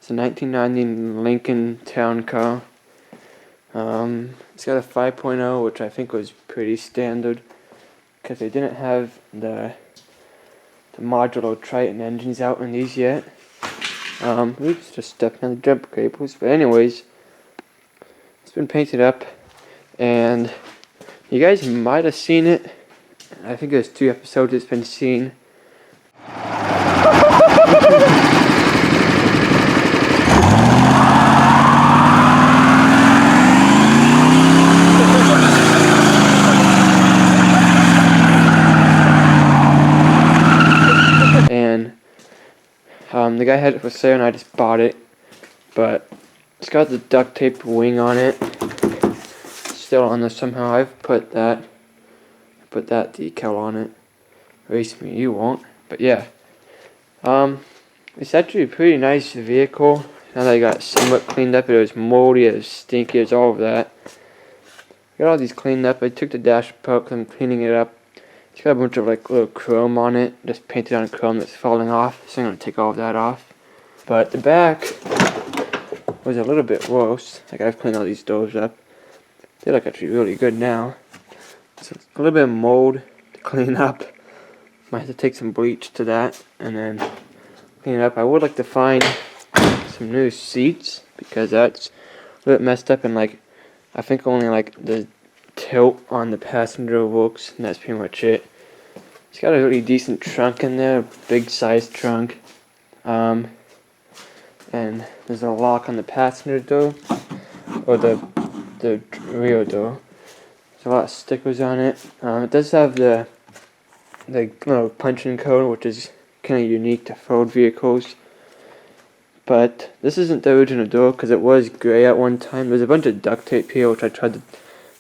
It's a 1990 Lincoln Town Car. It's got a 5.0, which I think was pretty standard, because they didn't have the modular Triton engines out in these yet. Oops, just stepping on the jump cables. But anyways, it's been painted up, and you guys might have seen it. I think there's 2 episodes it's been seen. And the guy had it for sale and I just bought it, but it's got the duct tape wing on it. Still on there somehow. I've put that decal on it. Race me, you won't. But yeah, it's actually a pretty nice vehicle. Now that I got it somewhat cleaned up, it was moldy, it was stinky, it was all of that. Got all these cleaned up. I took the dash apart because I'm cleaning it up. It's got a bunch of like little chrome on it, just painted on chrome that's falling off, so I'm going to take all of that off. But the back was a little bit worse. Like, I've cleaned all these doors up. They look actually really good now. So it's a little bit of mold to clean up. Might have to take some bleach to that and then clean it up. I would like to find some new seats, because that's a little bit messed up, and like I think only like the tilt on the passenger works, and that's pretty much it. It's got a really decent trunk in there, big size trunk, and there's a lock on the passenger door, or the rear door. There's a lot of stickers on it. It does have the little punch-in code, which is kind of unique to Ford vehicles. But this isn't the original door, because it was gray at one time. There's a bunch of duct tape here, which I tried to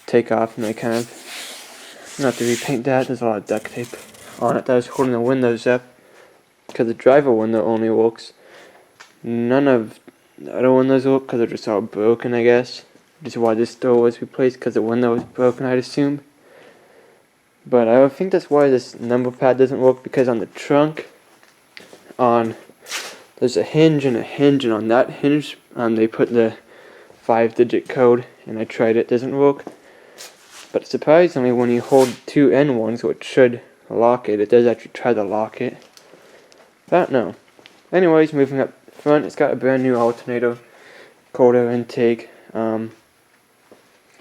take off, and I kind of not to repaint that. There's a lot of duct tape on it that was holding the windows up, because the driver window only works. None of the other windows work because they're just all broken, I guess. Which is why this door was replaced, because the window was broken, I'd assume. But I think that's why this number pad doesn't work, because on the trunk, there's a hinge, and on that hinge, they put the 5-digit code, and I tried it, doesn't work. But surprisingly, when you hold 2 N1s, which should lock it, it does actually try to lock it. But no. Anyways, moving up front, it's got a brand new alternator, cold air intake,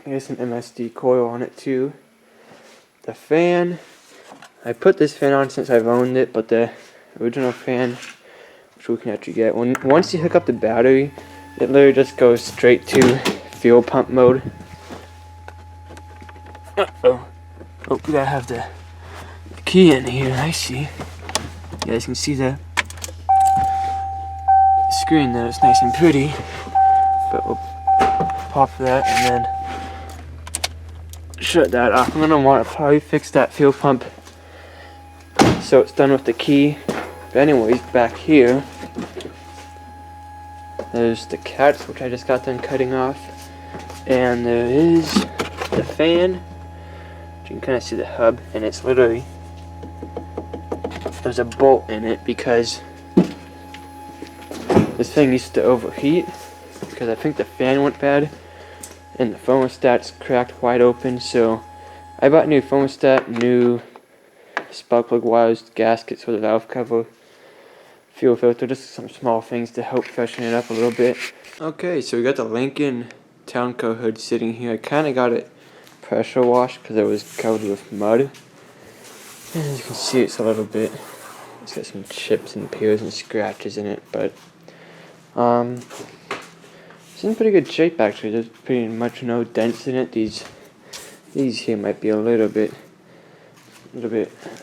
there's an MSD coil on it too. The fan, I put this fan on since I've owned it, but the original fan, which we can actually get, once you hook up the battery, it literally just goes straight to fuel pump mode. Oh, we gotta have the key in here, I see. You guys can see the screen there, it's nice and pretty. But we'll pop that and then shut that off. I'm gonna want to probably fix that fuel pump so it's done with the key. But anyways, back here, there's the cats, which I just got done cutting off. And there is the fan. You can kind of see the hub, and it's literally, there's a bolt in it because this thing used to overheat, because I think the fan went bad and the thermostat's cracked wide open. So I bought new thermostat, new spark plug wires, gaskets for the valve cover, fuel filter, just some small things to help freshen it up a little bit. Okay, so we got the Lincoln Town Car hood sitting here. I kind of got it pressure washed because it was covered with mud. And as you can see, it's a little bit, it's got some chips and peels and scratches in it, but it's in pretty good shape actually. There's pretty much no dents in it. These here might be a little bit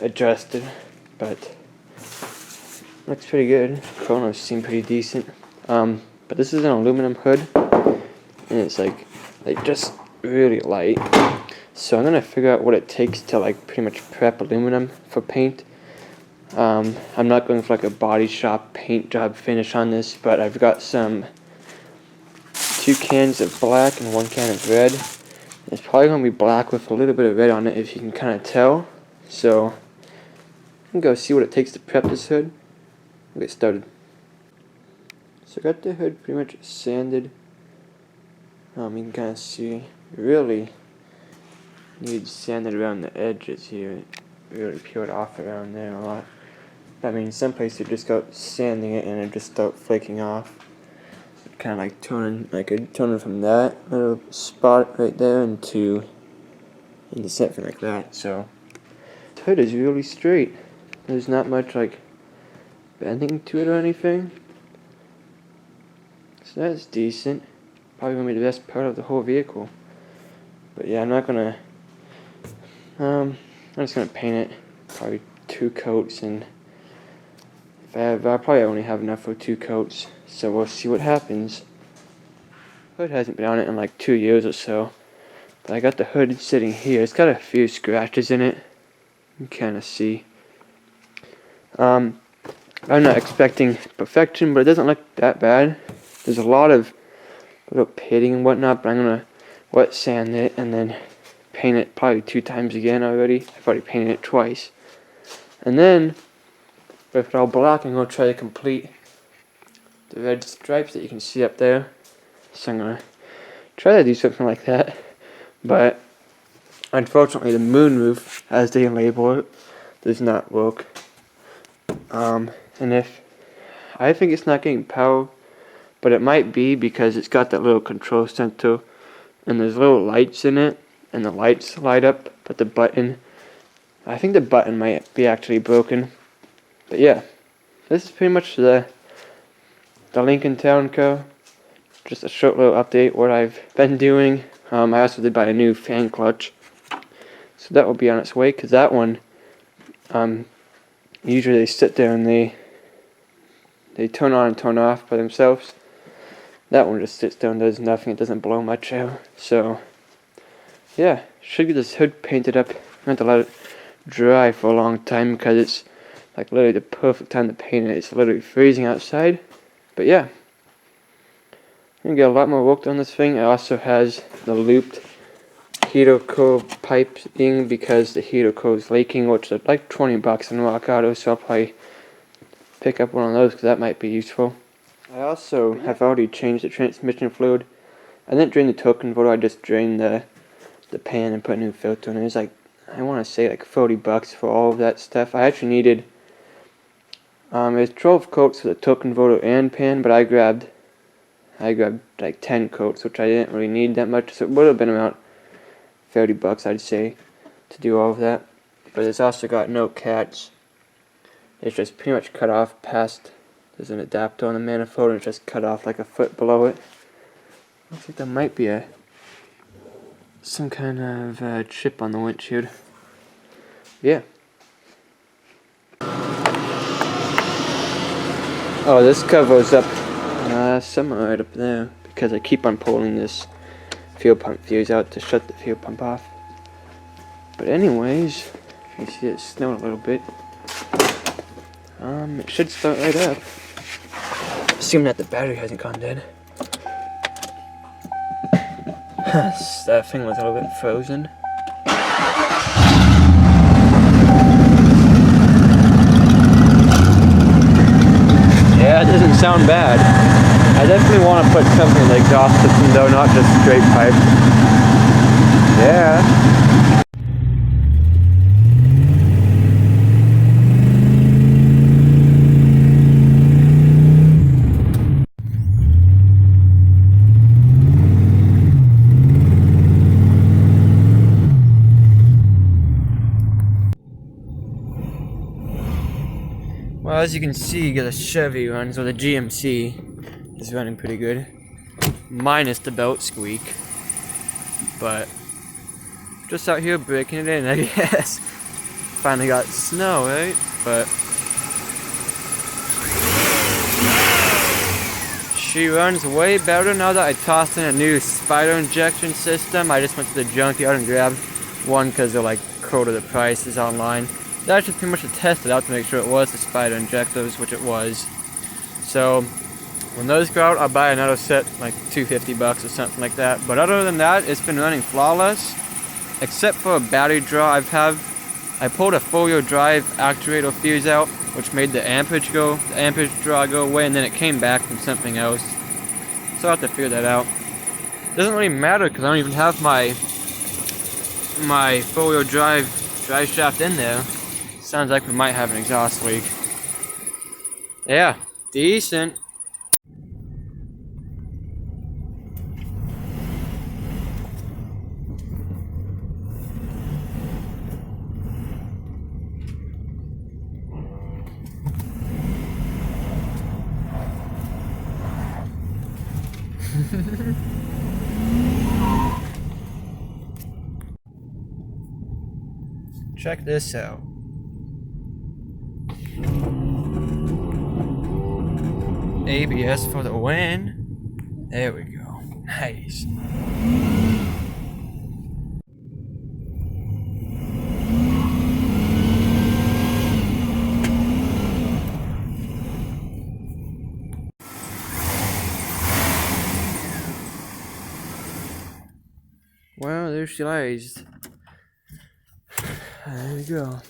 adjusted, but looks pretty good. Chronos seem pretty decent. But this is an aluminum hood, and it's like just really light. So I'm gonna figure out what it takes to like pretty much prep aluminum for paint. I'm not going for like a body shop paint job finish on this, but I've got 2 cans of black and 1 can of red. It's probably gonna be black with a little bit of red on it, if you can kind of tell. So I'm gonna go see what it takes to prep this hood. We'll get started. So I got the hood pretty much sanded. You can kind of see, really needs sanded around the edges here. It really peeled off around there a lot. I mean, some places you just go sanding it and it just start flaking off. Kind of like turning from that little spot right there into something like that. So the hood is really straight. There's not much like bending to it or anything. So that's decent. Probably gonna be the best part of the whole vehicle. But yeah, I'm not gonna. I'm just gonna paint it. Probably 2 coats, and I'll probably only have enough for 2 coats. So we'll see what happens. Hood hasn't been on it in like 2 years or so. But I got the hood sitting here. It's got a few scratches in it. You can kind of see. I'm not expecting perfection, but it doesn't look that bad. There's a lot of little pitting and whatnot, but I'm gonna wet sand it and then paint it probably 2 times again already. I've already painted it twice. And then, with it all black, I'm gonna try to complete the red stripes that you can see up there. So I'm gonna try to do something like that. But unfortunately, the moonroof, as they label it, does not work. And if I think it's not getting power, but it might be because it's got that little control center, and there's little lights in it, and the lights light up. But the button, I think the button might be actually broken. But yeah, this is pretty much the Lincoln Town Car. Just a short little update what I've been doing. I also did buy a new fan clutch, so that will be on its way. Cause that one, usually they sit there and they turn on and turn off by themselves. That one just sits there and does nothing. It doesn't blow much out. So yeah, should get this hood painted up. I have to let it dry for a long time because it's like literally the perfect time to paint it. It's literally freezing outside. But yeah, I'm gonna get a lot more work on this thing. It also has the looped heater core pipe thing because the heater core is leaking, which is like $20 in Rock Auto. So I'll probably pick up one of those because that might be useful. I also have already changed the transmission fluid. I didn't drain the torque converter. I just drained the pan and put a new filter in. It was like, I want to say like $40 for all of that stuff. I actually needed there's 12 coats for the torque converter and pan, but I grabbed like 10 coats, which I didn't really need that much. So it would have been about $30, I'd say, to do all of that. But it's also got no catch. It's just pretty much cut off past. There's an adapter on the manifold, and it's just cut off like a foot below it. Looks like there might be some kind of chip on the windshield. Yeah. Oh, this cover's up somewhere right up there because I keep on pulling this fuel pump fuse out to shut the fuel pump off. But anyways, you see it's snowing a little bit. It should start right up. Assuming that the battery hasn't gone dead. That thing was a little bit frozen. Yeah, it doesn't sound bad. I definitely want to put something in the exhaust system though, not just straight pipe. Yeah. Well, as you can see, the Chevy runs, or the GMC is running pretty good. Minus the belt squeak. But just out here breaking it in, I guess. Finally got snow, right? But she runs way better now that I tossed in a new spider injection system. I just went to the junkyard and grabbed one because they're like quarter the prices online. That's just pretty much to test it out to make sure it was the spider injectors, which it was. So when those go out, I'll buy another set, like $250 or something like that. But other than that, it's been running flawless, except for a battery draw I pulled a 4-wheel drive actuator fuse out, which made the amperage draw go away, and then it came back from something else. So I'll have to figure that out. Doesn't really matter because I don't even have my 4-wheel drive shaft in there. Sounds like we might have an exhaust leak. Yeah, decent. Check this out. ABS for the win. There we go. Nice. Well, there she lies. There we go.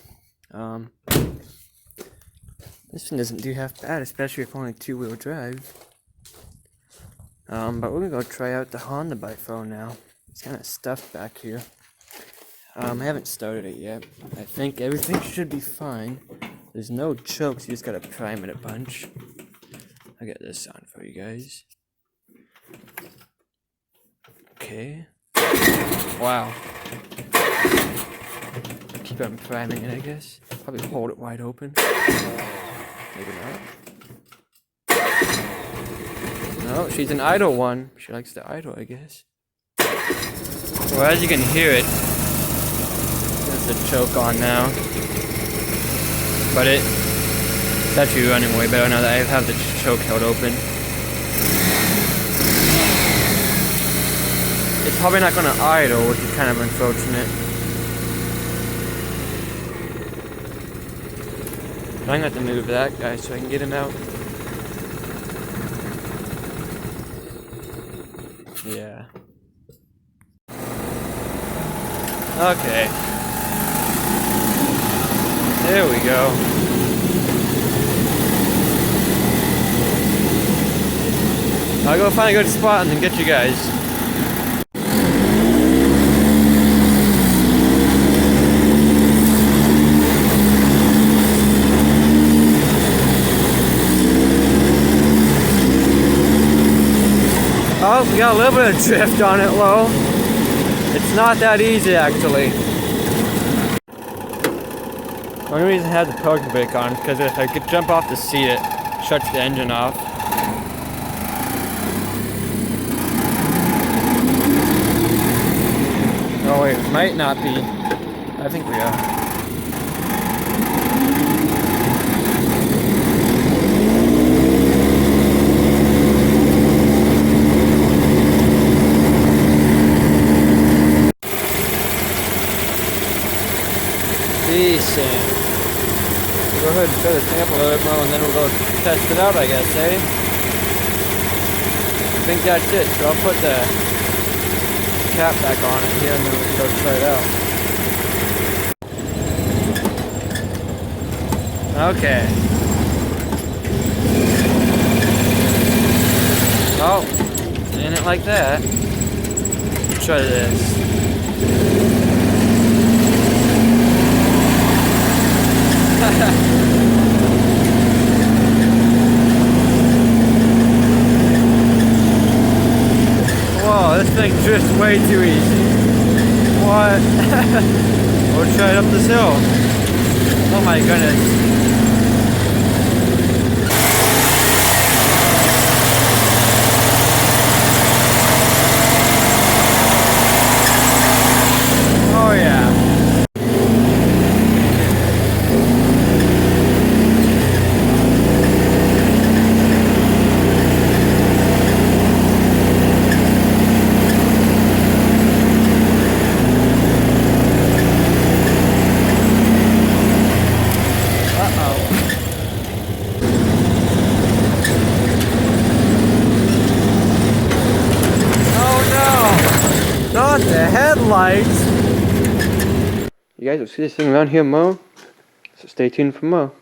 This one doesn't do half bad, especially if only 2-wheel drive. But we're gonna go try out the Honda by phone now. It's kind of stuffed back here. I haven't started it yet. I think everything should be fine. There's no chokes, you just gotta prime it a bunch. I'll get this on for you guys. Okay. Wow. Keep on priming it, I guess. Probably hold it wide open. Maybe not. No, she's an idle one. She likes to idle, I guess. Well, as you can hear it, there's the choke on now. But it's actually running way better now that I have the choke held open. It's probably not going to idle, which is kind of unfortunate. But I'm going to have to move that guy so I can get him out. Yeah. Okay. There we go. I'll go find a good spot and then get you guys. Oh, we got a little bit of drift on it low. It's not that easy, actually. The only reason I had the parking brake on is because if I could jump off the seat, it shuts the engine off. Oh wait, might not be. I think we are. Decent. Go ahead and fill this thing up a little bit more and then we'll go test it out, I guess, eh? I think that's it, so I'll put the cap back on it here and then we can go try it out. Okay. Oh, ain't it like that? Let's try this. Whoa, this thing drifts way too easy. What? We'll try it up this hill. Oh my goodness. Oh yeah. Not the headlights! You guys will see this thing around here more, so stay tuned for more.